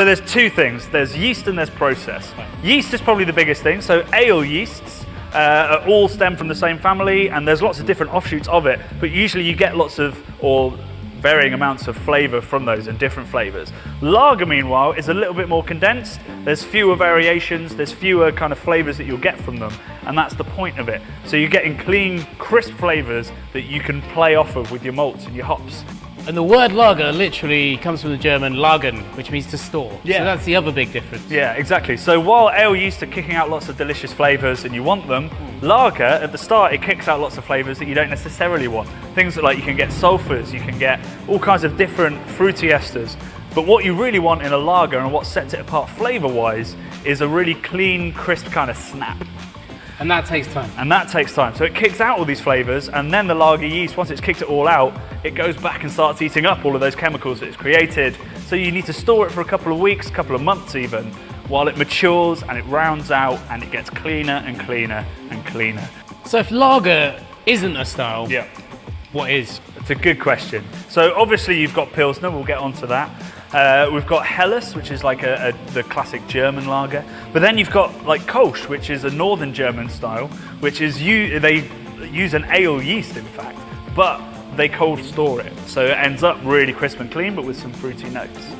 So there's two things, there's yeast and there's process. Yeast is probably the biggest thing, so ale yeasts all stem from the same family, and there's lots of different offshoots of it, but usually you get lots of, or varying amounts of flavour from those and different flavours. Lager, meanwhile, is a little bit more condensed. There's fewer variations, there's fewer kind of flavours that you'll get from them, and that's the point of it. So you're getting clean, crisp flavours that you can play off of with your malts and your hops. And the word lager literally comes from the German lagern, which means to store. Yeah. So that's the other big difference. Yeah, exactly. So while ale yeast are kicking out lots of delicious flavours and you want them, lager, at the start, it kicks out lots of flavours that you don't necessarily want. Things like you can get sulphurs, you can get all kinds of different fruity esters. But what you really want in a lager and what sets it apart flavour-wise is a really clean, crisp kind of snap. And that takes time. And that takes time. So it kicks out all these flavours, and then the lager yeast, once it's kicked it all out, it goes back and starts eating up all of those chemicals that it's created. So you need to store it for a couple of weeks, a couple of months even, while it matures and it rounds out and it gets cleaner and cleaner and cleaner. So if lager isn't a style, Yeah. what is? It's a good question. So obviously you've got Pilsner, we'll get onto that. We've got Helles, which is like the classic German lager. But then you've got like Kolsch, which is a northern German style, which is they use an ale yeast in fact, but they cold store it. So it ends up really crisp and clean, but with some fruity notes.